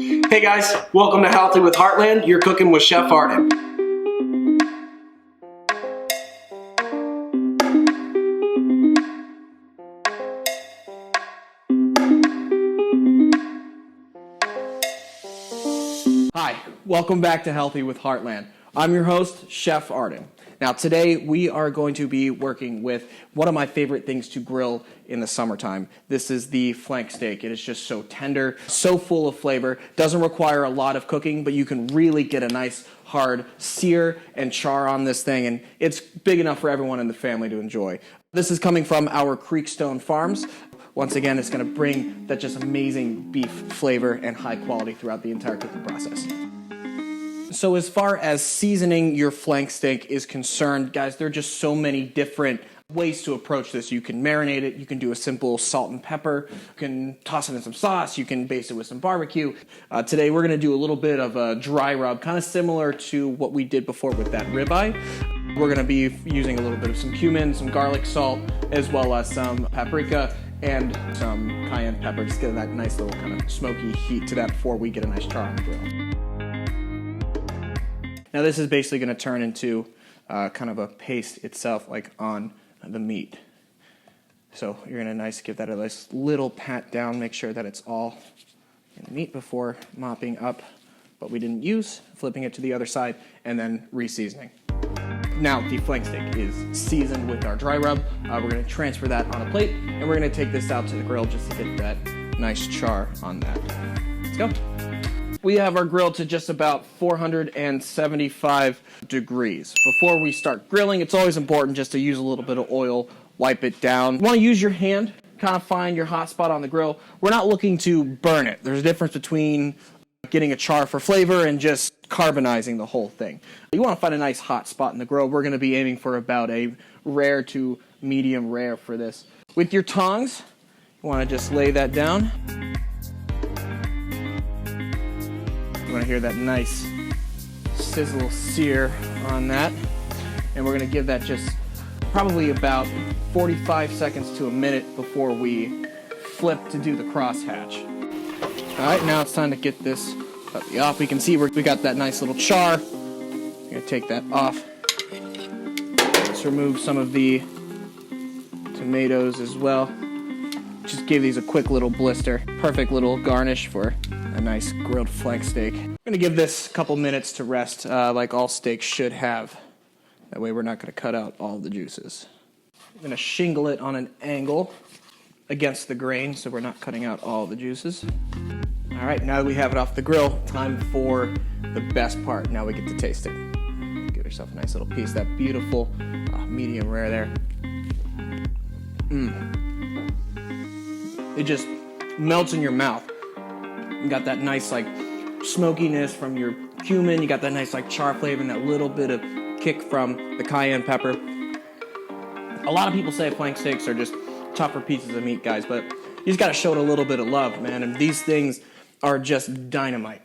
Hey guys, welcome to Healthy with Heartland. You're cooking with Chef Arden. Hi, welcome back to Healthy with Heartland. I'm your host, Chef Arden. Now today we are going to be working with one of my favorite things to grill in the summertime. This is the flank steak. It is just so tender, so full of flavor, doesn't require a lot of cooking, but you can really get a nice hard sear and char on this thing, and it's big enough for everyone in the family to enjoy. This is coming from our Creekstone Farms. Once again, it's going to bring that just amazing beef flavor and high quality throughout the entire cooking process. So as far as seasoning your flank steak is concerned, guys, there are just so many different ways to approach this. You can marinate it, you can do a simple salt and pepper, you can toss it in some sauce, you can baste it with some barbecue. Today we're going to do a little bit of a dry rub, kind of similar to what we did before with that ribeye. We're going to be using a little bit of some cumin, some garlic salt, as well as some paprika and some cayenne pepper. Just get that nice little kind of smoky heat to that before we get a nice char on the grill. Now this is basically going to turn into kind of a paste itself, like on the meat. So you're going to give that a nice little pat down, make sure that it's all in the meat before mopping up what we didn't use, flipping it to the other side, and then re-seasoning. Now the flank steak is seasoned with our dry rub. We're going to transfer that on a plate, and we're going to take this out to the grill just to get that nice char on that. Let's go. We have our grill to just about 475 degrees. Before we start grilling, it's always important just to use a little bit of oil, wipe it down. You want to use your hand, kind of find your hot spot on the grill. We're not looking to burn it. There's a difference between getting a char for flavor and just carbonizing the whole thing. You want to find a nice hot spot in the grill. We're going to be aiming for about a rare to medium rare for this. With your tongs, you want to just lay that down. You want to hear that nice sizzle sear on that. And we're going to give that just probably about 45 seconds to a minute before we flip to do the crosshatch. All right, now it's time to get this puppy off. We can see we got that nice little char. I'm going to take that off. Let's remove some of the tomatoes as well. Just give these a quick little blister. Perfect little garnish for a nice grilled flank steak. I'm going to give this a couple minutes to rest like all steaks should have. That way we're not going to cut out all the juices. I'm going to shingle it on an angle against the grain so we're not cutting out all the juices. All right, now that we have it off the grill, time for the best part. Now we get to taste it. Give yourself a nice little piece, that beautiful medium rare there. It just melts in your mouth. You got that nice smokiness from your cumin. You got that nice char flavor and that little bit of kick from the cayenne pepper. A lot of people say flank steaks are just tougher pieces of meat, guys, but you just got to show it a little bit of love, man. And these things are just dynamite.